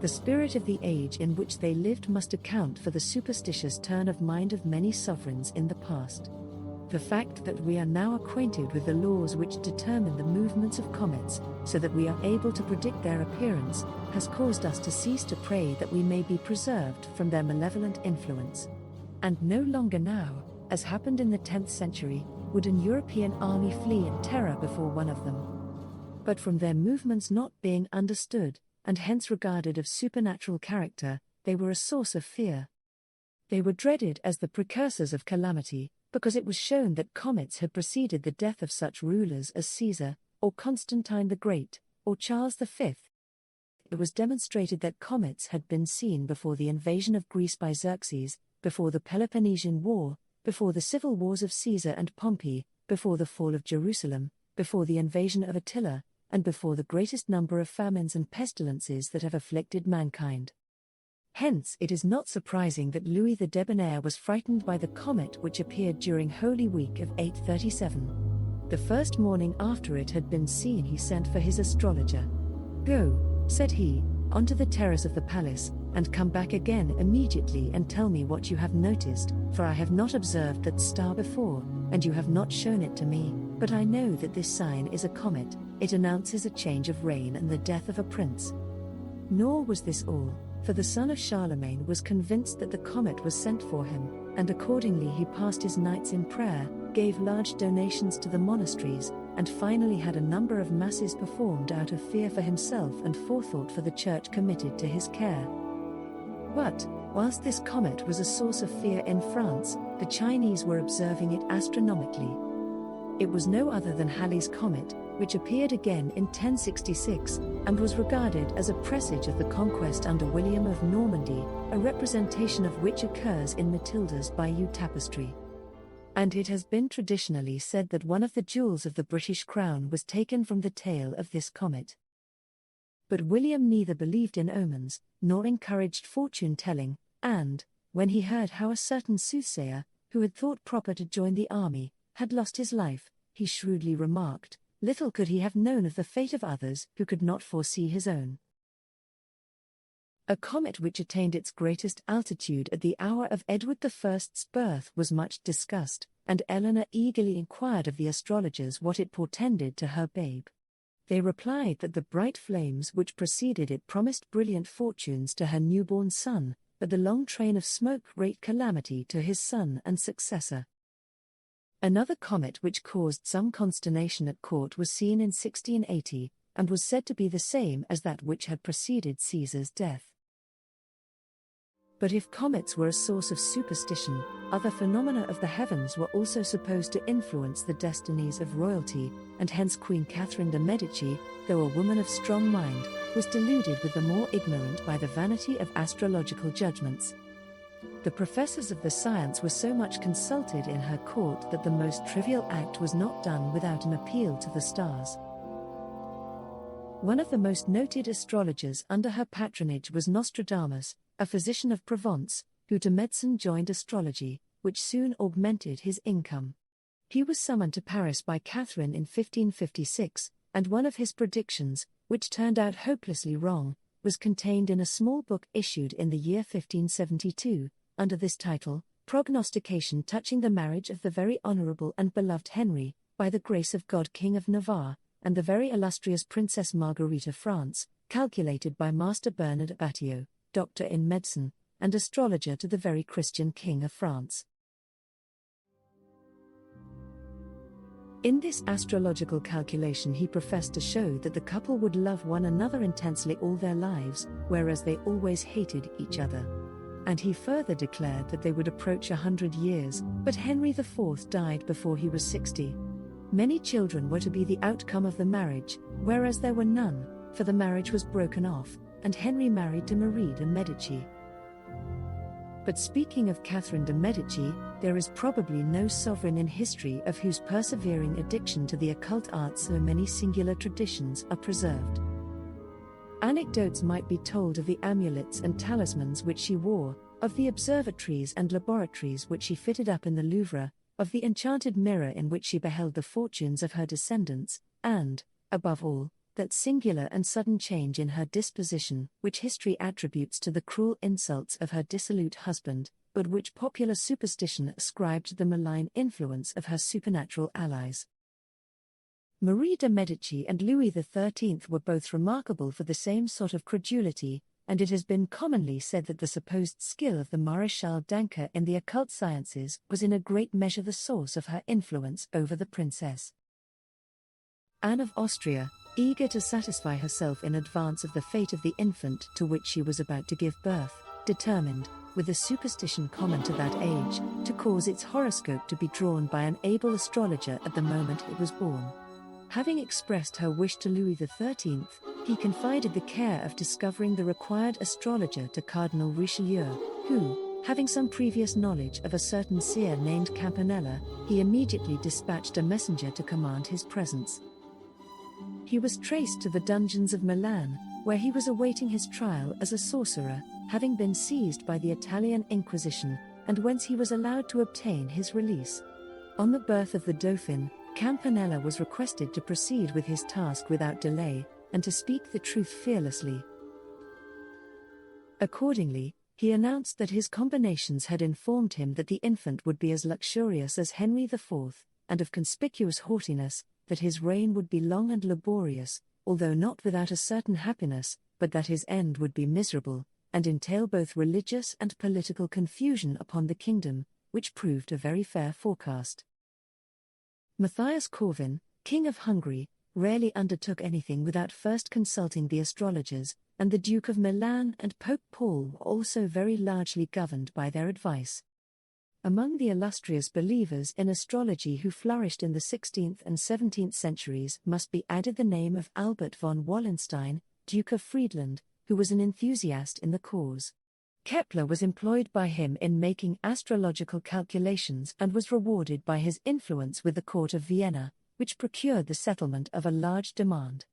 The spirit of the age in which they lived must account for the superstitious turn of mind of many sovereigns in the past. The fact that we are now acquainted with the laws which determine the movements of comets, so that we are able to predict their appearance, has caused us to cease to pray that we may be preserved from their malevolent influence. And no longer now, as happened in the 10th century, would an European army flee in terror before one of them. But from their movements not being understood, and hence regarded of supernatural character, they were a source of fear. They were dreaded as the precursors of calamity, because it was shown that comets had preceded the death of such rulers as Caesar, or Constantine the Great, or Charles V. It was demonstrated that comets had been seen before the invasion of Greece by Xerxes, before the Peloponnesian War, before the civil wars of Caesar and Pompey, before the fall of Jerusalem, before the invasion of Attila, and before the greatest number of famines and pestilences that have afflicted mankind. Hence it is not surprising that Louis the Debonair was frightened by the comet which appeared during Holy Week of 837. The first morning after it had been seen he sent for his astrologer. "Go," said he, "onto the terrace of the palace, and come back again immediately and tell me what you have noticed, for I have not observed that star before, and you have not shown it to me, but I know that this sign is a comet, it announces a change of reign and the death of a prince." Nor was this all, for the son of Charlemagne was convinced that the comet was sent for him, and accordingly he passed his nights in prayer, gave large donations to the monasteries, and finally had a number of masses performed out of fear for himself and forethought for the church committed to his care. But, whilst this comet was a source of fear in France, the Chinese were observing it astronomically. It was no other than Halley's comet, which appeared again in 1066, and was regarded as a presage of the conquest under William of Normandy, a representation of which occurs in Matilda's Bayeux tapestry. And it has been traditionally said that one of the jewels of the British crown was taken from the tail of this comet. But William neither believed in omens, nor encouraged fortune-telling, and, when he heard how a certain soothsayer, who had thought proper to join the army, had lost his life, he shrewdly remarked, little could he have known of the fate of others who could not foresee his own. A comet which attained its greatest altitude at the hour of Edward I's birth was much discussed, and Eleanor eagerly inquired of the astrologers what it portended to her babe. They replied that the bright flames which preceded it promised brilliant fortunes to her newborn son, but the long train of smoke wrought calamity to his son and successor. Another comet which caused some consternation at court was seen in 1680, and was said to be the same as that which had preceded Caesar's death. But if comets were a source of superstition, other phenomena of the heavens were also supposed to influence the destinies of royalty, and hence Queen Catherine de' Medici, though a woman of strong mind, was deluded with the more ignorant by the vanity of astrological judgments. The professors of the science were so much consulted in her court that the most trivial act was not done without an appeal to the stars. One of the most noted astrologers under her patronage was Nostradamus, a physician of Provence, who to medicine joined astrology, which soon augmented his income. He was summoned to Paris by Catherine in 1556, and one of his predictions, which turned out hopelessly wrong, was contained in a small book issued in the year 1572, under this title, Prognostication touching the marriage of the very honourable and beloved Henry, by the grace of God King of Navarre, and the very illustrious Princess Marguerite of France, calculated by Master Bernard Abattiot, doctor in medicine, and astrologer to the very Christian King of France. In this astrological calculation he professed to show that the couple would love one another intensely all their lives, whereas they always hated each other. And he further declared that they would approach 100 years, but Henry IV died before he was 60. Many children were to be the outcome of the marriage, whereas there were none, for the marriage was broken off, and Henry married to Marie de' Medici. But speaking of Catherine de' Medici, there is probably no sovereign in history of whose persevering addiction to the occult arts so many singular traditions are preserved. Anecdotes might be told of the amulets and talismans which she wore, of the observatories and laboratories which she fitted up in the Louvre, of the enchanted mirror in which she beheld the fortunes of her descendants, and, above all, that singular and sudden change in her disposition, which history attributes to the cruel insults of her dissolute husband, but which popular superstition ascribed to the malign influence of her supernatural allies. Marie de' Medici and Louis XIII were both remarkable for the same sort of credulity, and it has been commonly said that the supposed skill of the Maréchal d'Ancre in the occult sciences was in a great measure the source of her influence over the princess. Anne of Austria, eager to satisfy herself in advance of the fate of the infant to which she was about to give birth, determined, with a superstition common to that age, to cause its horoscope to be drawn by an able astrologer at the moment it was born. Having expressed her wish to Louis XIII, he confided the care of discovering the required astrologer to Cardinal Richelieu, who, having some previous knowledge of a certain seer named Campanella, he immediately dispatched a messenger to command his presence. He was traced to the dungeons of Milan, where he was awaiting his trial as a sorcerer, having been seized by the Italian Inquisition, and whence he was allowed to obtain his release. On the birth of the Dauphin, Campanella was requested to proceed with his task without delay, and to speak the truth fearlessly. Accordingly, he announced that his combinations had informed him that the infant would be as luxurious as Henry IV, and of conspicuous haughtiness, that his reign would be long and laborious, although not without a certain happiness, but that his end would be miserable, and entail both religious and political confusion upon the kingdom, which proved a very fair forecast. Matthias Corvin, King of Hungary, rarely undertook anything without first consulting the astrologers, and the Duke of Milan and Pope Paul were also very largely governed by their advice. Among the illustrious believers in astrology who flourished in the 16th and 17th centuries must be added the name of Albert von Wallenstein, Duke of Friedland, who was an enthusiast in the cause. Kepler was employed by him in making astrological calculations and was rewarded by his influence with the court of Vienna, which procured the settlement of a large demand.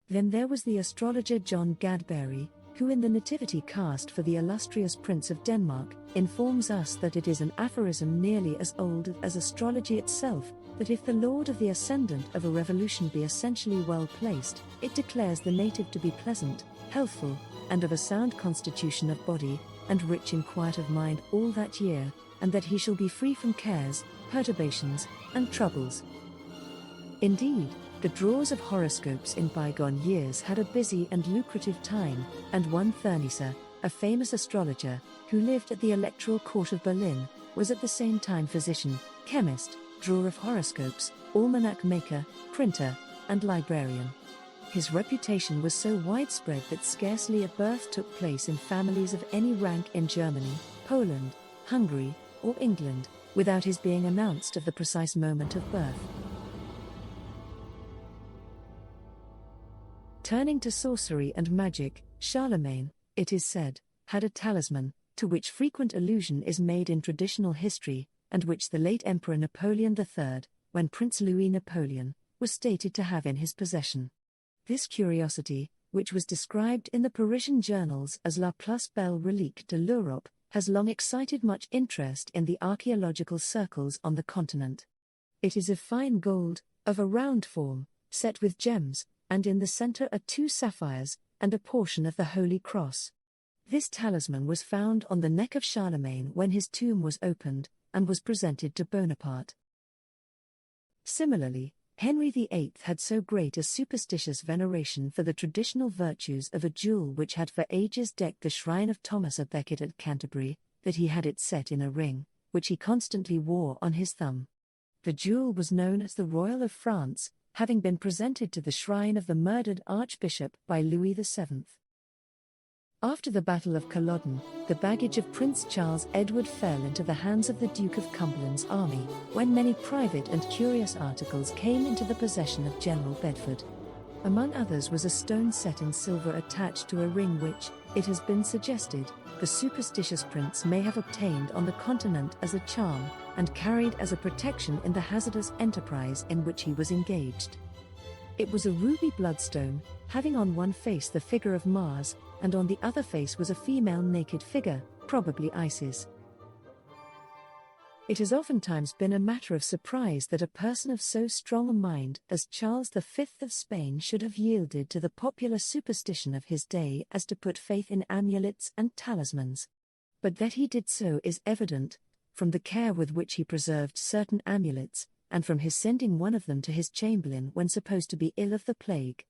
Then there was the astrologer John Gadbury, who in the nativity cast for the illustrious Prince of Denmark, informs us that it is an aphorism nearly as old as astrology itself, that if the lord of the ascendant of a revolution be essentially well placed, it declares the native to be pleasant, healthful, and of a sound constitution of body, and rich in quiet of mind all that year, and that he shall be free from cares, perturbations, and troubles. Indeed, the drawers of horoscopes in bygone years had a busy and lucrative time, and one Thurneser, a famous astrologer, who lived at the Electoral Court of Berlin, was at the same time physician, chemist, drawer of horoscopes, almanac maker, printer, and librarian. His reputation was so widespread that scarcely a birth took place in families of any rank in Germany, Poland, Hungary, or England, without his being announced of the precise moment of birth. Turning to sorcery and magic, Charlemagne, it is said, had a talisman, to which frequent allusion is made in traditional history, and which the late Emperor Napoleon III, when Prince Louis Napoleon, was stated to have in his possession. This curiosity, which was described in the Parisian journals as la plus belle relique de l'Europe, has long excited much interest in the archaeological circles on the continent. It is of fine gold, of a round form, set with gems, and in the center are 2 sapphires, and a portion of the Holy Cross. This talisman was found on the neck of Charlemagne when his tomb was opened, and was presented to Bonaparte. Similarly, Henry VIII had so great a superstitious veneration for the traditional virtues of a jewel which had for ages decked the shrine of Thomas à Becket at Canterbury, that he had it set in a ring, which he constantly wore on his thumb. The jewel was known as the Royal of France, having been presented to the shrine of the murdered Archbishop by Louis VII. After the Battle of Culloden, the baggage of Prince Charles Edward fell into the hands of the Duke of Cumberland's army, when many private and curious articles came into the possession of General Bedford. Among others was a stone set in silver attached to a ring which, it has been suggested, the superstitious prince may have obtained on the continent as a charm, and carried as a protection in the hazardous enterprise in which he was engaged. It was a ruby bloodstone, having on one face the figure of Mars, and on the other face was a female naked figure, probably Isis. It has oftentimes been a matter of surprise that a person of so strong a mind as Charles V of Spain should have yielded to the popular superstition of his day as to put faith in amulets and talismans. But that he did so is evident, from the care with which he preserved certain amulets, and from his sending one of them to his chamberlain when supposed to be ill of the plague.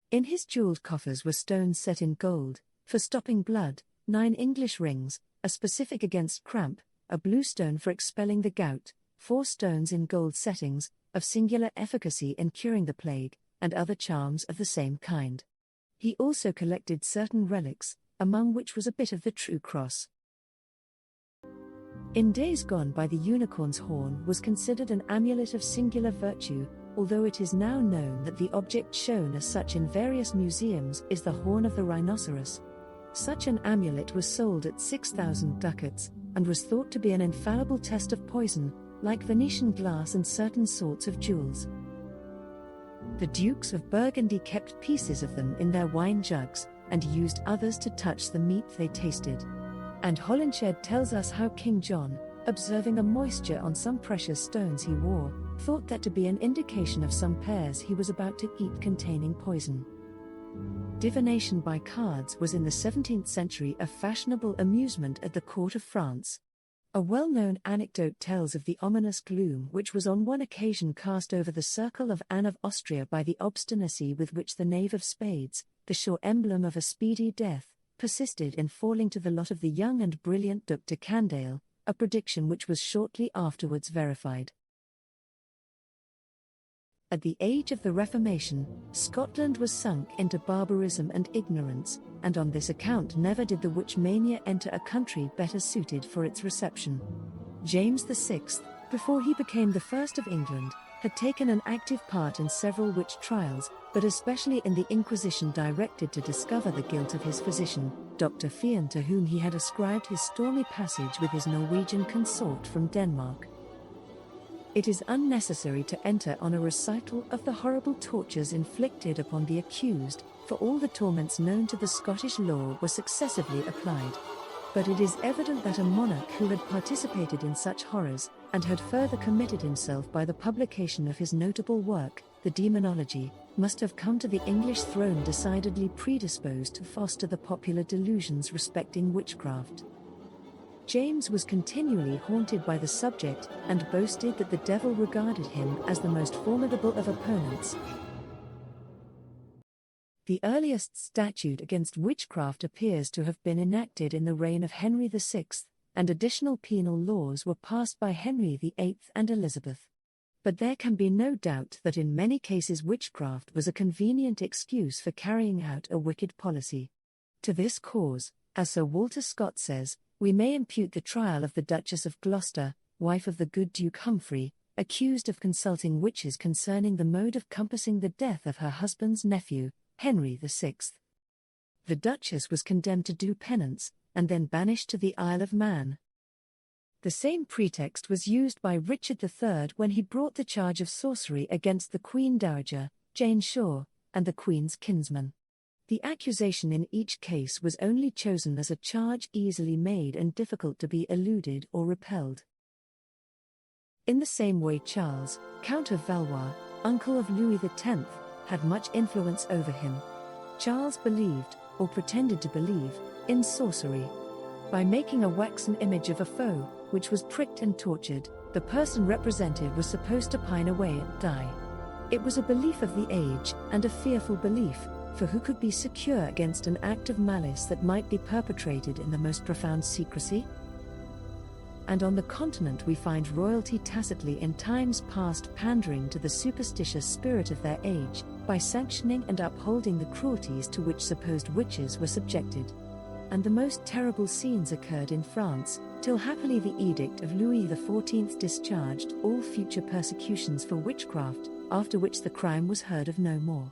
In his jeweled coffers were stones set in gold, for stopping blood, 9 English rings, a specific against cramp, a blue stone for expelling the gout, 4 stones in gold settings, of singular efficacy in curing the plague, and other charms of the same kind. He also collected certain relics, among which was a bit of the true cross. In days gone by, the unicorn's horn was considered an amulet of singular virtue, although it is now known that the object shown as such in various museums is the horn of the rhinoceros. Such an amulet was sold at 6,000 ducats, and was thought to be an infallible test of poison, like Venetian glass and certain sorts of jewels. The Dukes of Burgundy kept pieces of them in their wine jugs, and used others to touch the meat they tasted. And Holinshed tells us how King John, observing a moisture on some precious stones he wore, thought that to be an indication of some pears he was about to eat containing poison. Divination by cards was in the 17th century a fashionable amusement at the court of France. A well-known anecdote tells of the ominous gloom which was on one occasion cast over the circle of Anne of Austria by the obstinacy with which the knave of spades, the sure emblem of a speedy death, persisted in falling to the lot of the young and brilliant Duc de Candale, a prediction which was shortly afterwards verified. At the age of the Reformation, Scotland was sunk into barbarism and ignorance, and on this account never did the witch mania enter a country better suited for its reception. James VI, before he became the first of England, had taken an active part in several witch trials, but especially in the Inquisition directed to discover the guilt of his physician, Dr. Fian, to whom he had ascribed his stormy passage with his Norwegian consort from Denmark. It is unnecessary to enter on a recital of the horrible tortures inflicted upon the accused, for all the torments known to the Scottish law were successively applied. But it is evident that a monarch who had participated in such horrors, and had further committed himself by the publication of his notable work, The Demonology, must have come to the English throne decidedly predisposed to foster the popular delusions respecting witchcraft. James was continually haunted by the subject, and boasted that the devil regarded him as the most formidable of opponents. The earliest statute against witchcraft appears to have been enacted in the reign of Henry VI, and additional penal laws were passed by Henry VIII and Elizabeth. But there can be no doubt that in many cases witchcraft was a convenient excuse for carrying out a wicked policy. To this cause, as Sir Walter Scott says, we may impute the trial of the Duchess of Gloucester, wife of the good Duke Humphrey, accused of consulting witches concerning the mode of compassing the death of her husband's nephew, Henry VI. The Duchess was condemned to do penance, and then banished to the Isle of Man. The same pretext was used by Richard III when he brought the charge of sorcery against the Queen Dowager, Jane Shore, and the Queen's kinsman. The accusation in each case was only chosen as a charge easily made and difficult to be eluded or repelled. In the same way, Charles, Count of Valois, uncle of Louis X, had much influence over him. Charles believed, or pretended to believe, in sorcery. By making a waxen image of a foe, which was pricked and tortured, the person represented was supposed to pine away and die. It was a belief of the age, and a fearful belief, for who could be secure against an act of malice that might be perpetrated in the most profound secrecy? And on the continent we find royalty tacitly in times past pandering to the superstitious spirit of their age, by sanctioning and upholding the cruelties to which supposed witches were subjected. And the most terrible scenes occurred in France, till happily the edict of Louis XIV discharged all future persecutions for witchcraft, after which the crime was heard of no more.